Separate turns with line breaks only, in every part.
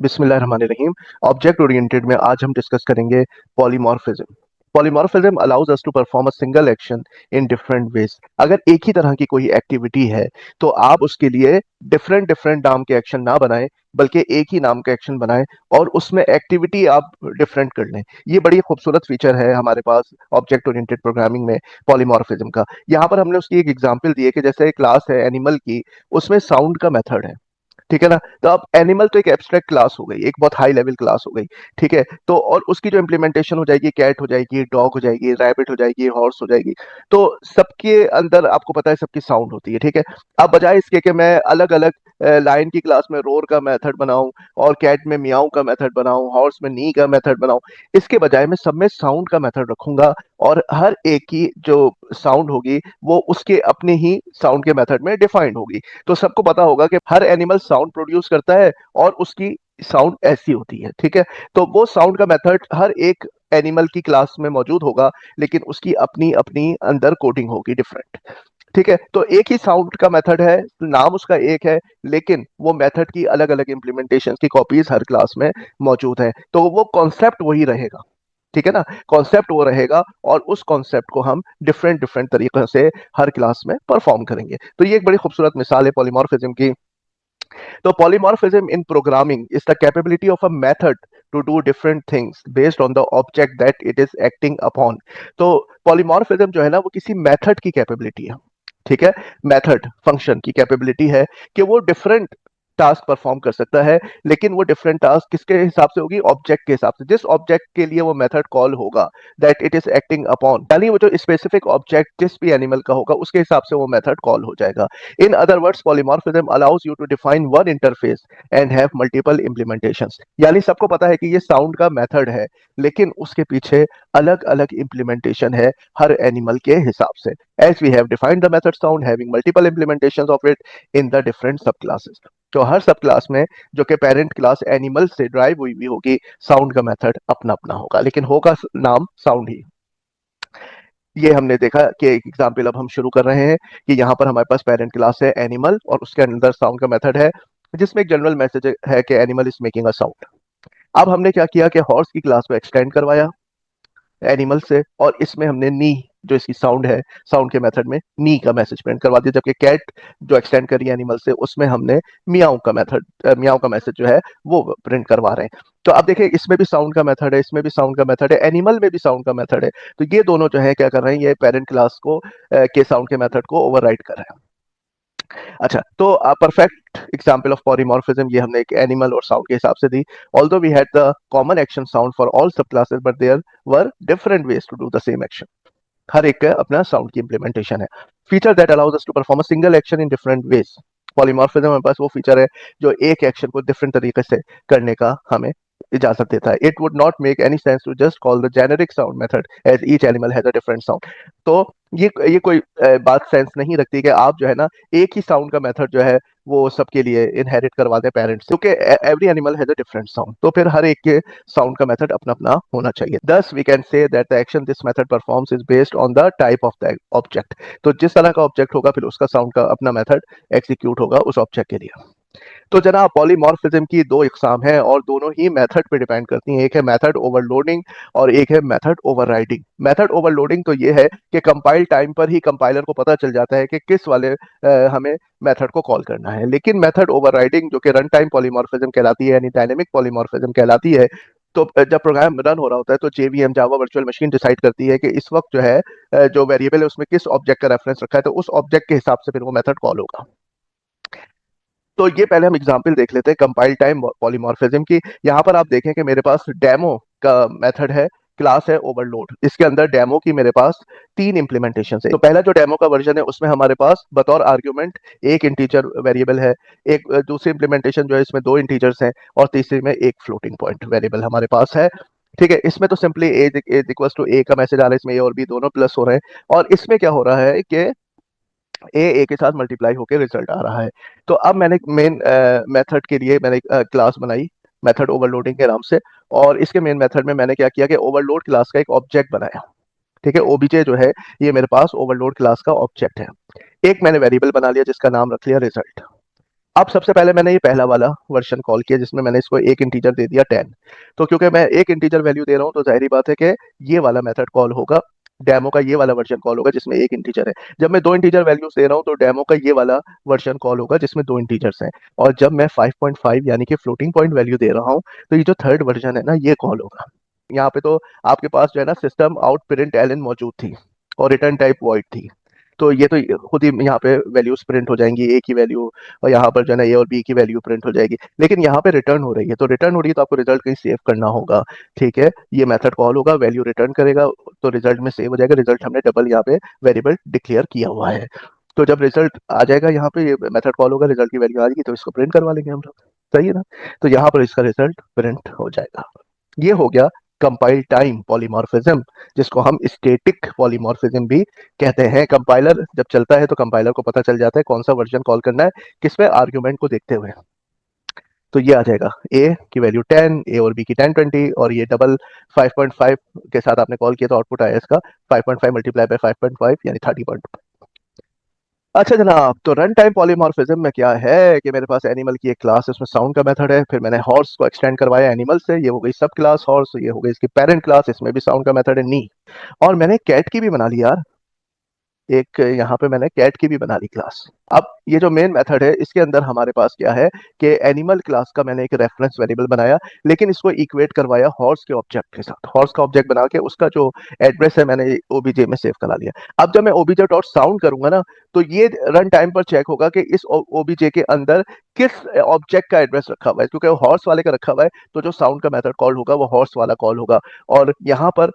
बिस्मिल्लाहिर्रहमानिर्रहीम। Object oriented में आज हम डिस्कस करेंगे polymorphism. Polymorphism allows us to perform a single action in different ways. अगर एक ही तरह की कोई एक्टिविटी है तो आप उसके लिए डिफरेंट डिफरेंट नाम के एक्शन ना बनाएं, बल्कि एक ही नाम का एक्शन बनाएं और उसमें एक्टिविटी आप डिफरेंट कर लें। ये बड़ी खूबसूरत फीचर है हमारे पास ऑब्जेक्ट ओरिएंटेड प्रोग्रामिंग में पॉलीमॉर्फिज्म का। यहाँ पर हमने उसकी एक एग्जांपल दी है कि जैसे क्लास है एनिमल की, उसमें साउंड का मेथड है, ठीक है ना। तो अब एनिमल तो एक एब्स्ट्रैक्ट क्लास हो गई, एक बहुत हाई लेवल क्लास हो गई, ठीक है। तो और उसकी जो इम्प्लीमेंटेशन हो जाएगी, कैट हो जाएगी, डॉग हो जाएगी, रैबिट हो जाएगी, हॉर्स हो जाएगी। तो सबके अंदर आपको पता है सबकी साउंड होती है, ठीक है। अब बजाय इसके कि मैं अलग अलग लाइन की क्लास में रोर का मेथड बनाऊं और कैट में मियाऊ का मेथड बनाऊं, हॉर्स में नी का मेथड बनाऊं, इसके बजाय मैं सब में साउंड का मेथड रखूंगा और हर एक की जो साउंड होगी वो उसके अपने ही साउंड के मेथड में डिफाइंड होगी। तो सबको पता होगा कि हर एनिमल साउंड प्रोड्यूस करता है और उसकी साउंड ऐसी होती है, ठीक है। तो वो साउंड का मेथड हर एक एनिमल की क्लास में मौजूद होगा, लेकिन उसकी अपनी अपनी अंदर कोडिंग होगी डिफरेंट, ठीक है। तो एक ही साउंड का मेथड है, नाम उसका एक है, लेकिन वो मेथड की अलग अलग इंप्लीमेंटेशन की कॉपीज हर क्लास में मौजूद है। तो वो कॉन्सेप्ट वही रहेगा, ठीक है ना। कॉन्सेप्ट वो रहेगा और उस कॉन्सेप्ट को हम डिफरेंट डिफरेंट तरीके से हर क्लास में परफॉर्म करेंगे। तो ये एक बड़ी खूबसूरत मिसाल है पॉलीमॉर्फिज्म की। तो polymorphism in programming is the capability of a method to do different things based on the object that it is acting upon। तो polymorphism जो है ना वो किसी मेथड की कैपेबिलिटी है, ठीक है। मेथड फंक्शन की कैपेबिलिटी है कि वो डिफरेंट टास्क परफॉर्म कर सकता है, लेकिन वो डिफरेंट टास्क किसके हिसाब से होगी, ऑब्जेक्ट के हिसाब से, जिस ऑब्जेक्ट के लिए वो मेथड कॉल होगा, that it is acting upon, यानी वो जो स्पेसिफिक ऑब्जेक्ट जिस भी एनिमल का होगा उसके हिसाब से वो मेथड कॉल हो जाएगा। In other words, polymorphism allows you to define one interface and have multiple implementations। यानी सबको पता है कि ये साउंड का मेथड है, लेकिन उसके पीछे अलग अलग इम्प्लीमेंटेशन है हर एनिमल के हिसाब से। As we have defined the method sound having multiple implementations of it in the different subclasses। तो हर सब क्लास में जो कि पेरेंट क्लास एनिमल से ड्राइव हुई भी होगी, साउंड का मेथड अपना अपना होगा, लेकिन होगा नाम साउंड ही। ये हमने देखा कि एक एग्जाम्पल अब हम शुरू कर रहे हैं कि यहाँ पर हमारे पास पेरेंट क्लास है एनिमल और उसके अंदर साउंड का मेथड है, जिसमें एक जनरल मैसेज है कि animal is making a sound. अब हमने क्या किया कि हॉर्स की क्लास को एक्सटेंड करवाया एनिमल से, और इसमें हमने नी जो इसकी साउंड है, साउंड के मेथड में नी का मैसेज प्रिंट करवा दिया। जबकि कैट जो एक्सटेंड करी एनिमल से, उसमें हमने मियाऊ का मेथड, मियाऊ का मैसेज जो है वो प्रिंट करवा रहे हैं। तो अब देखिए इसमें भी साउंड का मेथड है, इसमें भी साउंड का मेथड है, एनिमल में भी साउंड का मेथड है। तो ये दोनों जो है क्या कर रहे हैं, ये पेरेंट क्लास को के साउंड के मेथड को ओवरराइड कर रहे हैं। अच्छा, तो परफेक्ट एग्जांपल ऑफ पॉलीमॉर्फिज्म ये हमने एक एनिमल और साउंड के हिसाब से दी। Although we had the common action sound for all sub classes, but there were different ways to do the same action. हर एक का अपना साउंड की इंप्लीमेंटेशन है। Feature that allows us to perform a single action in different ways. Polymorphism हमारे पास वो feature है जो एक एक्शन को डिफरेंट तरीके से करने का हमें इजाजत देता है। It would not make any sense to just call the generic sound method as each animal has a different sound. तो ये कोई बात सेंस नहीं रखती कि आप जो है ना एक ही साउंड का मेथड जो है वो सबके लिए इनहेरिट करवा दें पेरेंट्स, क्योंकि every animal has a different sound. तो फिर हर एक के साउंड का मेथड अपना अपना होना चाहिए। Thus we can say that the action this method performs is based on the type of the object. तो जिस तरह का ऑब्जेक्ट होगा फिर उसका साउंड का अपना मेथड एग्जीक्यूट होगा उस ऑब्जेक्ट के लिए। तो जनाब पॉलीमॉर्फिज्म की दो इकसाम है और दोनों ही मेथड पे डिपेंड करती हैं। एक है मेथड ओवरलोडिंग और एक है मेथड ओवरराइडिंग। मेथड ओवरलोडिंग तो ये है कि कंपाइल टाइम पर ही कंपाइलर को पता चल जाता है कि किस वाले हमें मेथड को कॉल करना है। लेकिन मेथड ओवरराइडिंग जो कि रन टाइम पॉलीमॉर्फिज्म कहलाती है, यानी डायनेमिक पॉलीमॉर्फिज्म कहलाती है, तो जब प्रोग्राम रन हो रहा होता है तो JVM Java virtual machine decide करती है कि इस वक्त जो है जो वेरिएबल है उसमें किस ऑब्जेक्ट का रेफरेंस रखा है, तो उस ऑब्जेक्ट के हिसाब से फिर वो मेथड कॉल होगा। तो ये पहले हम एग्जाम्पल देख लेते हैं कंपाइल टाइम पॉलीमॉर्फिज्म की। यहाँ पर आप देखें कि मेरे पास डेमो का मेथड है, क्लास है ओवरलोड। इसके अंदर डेमो की मेरे पास तीन इंप्लीमेंटेशन है। तो पहला जो डेमो का वर्जन है उसमें हमारे पास बतौर आर्ग्यूमेंट एक इंटीजर वेरिएबल है, एक दूसरी इंप्लीमेंटेशन जो है इसमें दो इंटीजर्स हैं और तीसरी में एक फ्लोटिंग पॉइंट वेरिएबल हमारे पास है, ठीक है। इसमें तो सिंपली एज इक्वल टू ए का मैसेज आ रहा है, इसमें ए और बी दोनों प्लस हो रहे हैं, और इसमें क्या हो रहा है कि ए के साथ मल्टीप्लाई होकर रिजल्ट आ रहा है। तो अब मैंने मेन मेथड के लिए मैंने क्लास बनाई मेथड ओवरलोडिंग के नाम से, और इसके मेन मेथड में मैंने क्या किया कि ओवरलोड क्लास का एक ऑब्जेक्ट बनाया, ठीक है। ओबीजे जो है ये मेरे पास ओवरलोड क्लास का ऑब्जेक्ट है। एक मैंने वेरिएबल बना लिया जिसका नाम रख लिया रिजल्ट, अब सबसे पहले मैंने ये पहला वाला वर्जन कॉल किया जिसमें मैंने इसको एक इंटीजर दे दिया 10। तो क्योंकि मैं एक इंटीजर वैल्यू दे रहा हूँ तो जाहिर बात है कि ये वाला मेथड कॉल होगा, डेमो का ये वाला वर्जन कॉल होगा जिसमें एक इंटीजर है। जब मैं दो इंटीजर वैल्यूज दे रहा हूँ तो डेमो का ये वाला वर्जन कॉल होगा जिसमें दो इंटीजर्स हैं। और जब मैं 5.5 यानी कि फ्लोटिंग पॉइंट वैल्यू दे रहा हूँ तो ये जो थर्ड वर्जन है ना ये कॉल होगा। यहाँ पे तो आपके पास जो है ना सिस्टम आउट प्रिंट एलन मौजूद थी और रिटर्न टाइप वॉइड थी। तो ये तो खुद ही यहाँ पे वैल्यूज प्रिंट हो जाएंगी ए की वैल्यू, और यहाँ पर जो है ना ए और बी की वैल्यू प्रिंट हो जाएगी। लेकिन यहाँ पे रिटर्न हो रही है, तो रिटर्न हो रही है तो आपको रिजल्ट कहीं सेव करना होगा। ठीक है, ये मेथड कॉल होगा, वैल्यू रिटर्न करेगा तो रिजल्ट में सेव हो जाएगा। रिजल्ट हमने डबल यहाँ पे वेरिएबल डिक्लेयर किया हुआ है। तो जब रिजल्ट आ जाएगा यहाँ पे, ये मेथड कॉल होगा, रिजल्ट की वैल्यू आ जाएगी तो इसको प्रिंट करवा लेंगे हम लोग। सही है ना? तो यहाँ पर इसका रिजल्ट प्रिंट हो जाएगा। ये हो गया कंपाइल टाइम पॉलीमॉर्फिज्म, जिसको हम स्टैटिक पॉलीमॉर्फिज्म भी कहते हैं। कंपाइलर जब चलता है तो कंपाइलर को पता चल जाता है कौन सा वर्जन कॉल करना है, किस पे आर्ग्यूमेंट को देखते हुए। तो ये आ जाएगा ए की वैल्यू 10, ए और बी की 10 20, और ये डबल 5.5 के साथ आपने कॉल किया तो आउटपुट आया इसका 5.5 मल्टीप्लाई बाय 5.5 यानी 30.5। अच्छा जनाब, तो रन टाइम पॉलीमॉर्फिज्म में क्या है कि मेरे पास एनिमल की एक क्लास है, उसमें साउंड का मेथड है। फिर मैंने हॉर्स को एक्सटेंड करवाया एनिमल से, ये हो गई सब क्लास हॉर्स। ये हो गई इसकी पेरेंट क्लास, इसमें भी साउंड का मेथड है नी। और मैंने कैट की भी बना ली यार, एक यहाँ पे मैंने कैट की भी बना ली क्लास। अब ये जो मेन मेथड है इसके अंदर हमारे पास क्या है कि एनिमल क्लास का मैंने एक रेफरेंस वेरिएबल बनाया, लेकिन इसको इक्वेट करवाया हॉर्स के ऑब्जेक्ट के साथ। हॉर्स का ऑब्जेक्ट बना के उसका जो एड्रेस है मैंने ओबीजे में सेव करा लिया। अब जब मैं ओबीजे डॉट साउंड करूंगा ना तो ये रन टाइम पर चेक होगा कि इस ओबीजे के अंदर किस ऑब्जेक्ट का एड्रेस रखा हुआ है। क्योंकि वो हॉर्स वाले का रखा हुआ है तो जो साउंड का मेथड कॉल होगा वो हॉर्स वाला कॉल होगा। और यहाँ पर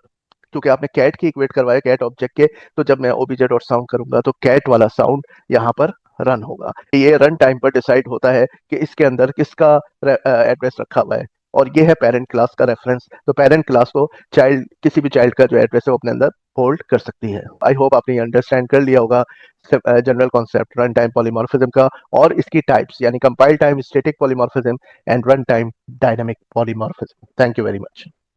क्योंकि आपने कैट की इक्वेट करवाया कैट ऑब्जेक्ट के, तो जब मैं ओबीजे डॉट साउंड करूंगा तो कैट वाला साउंड यहाँ पर रन होगा। ये रन टाइम पर डिसाइड होता है कि इसके अंदर किसका एड्रेस रखा हुआ है। और ये है पेरेंट क्लास का रेफरेंस। तो पेरेंट क्लास को चाइल्ड, किसी भी चाइल्ड का जो एड्रेस है वो अपने अंदर होल्ड कर सकती है। आई होप आपने अंडरस्टैंड कर लिया होगा general concept run time polymorphism का और इसकी टाइप्स, यानी compile time static polymorphism and run time dynamic polymorphism. Thank you very much.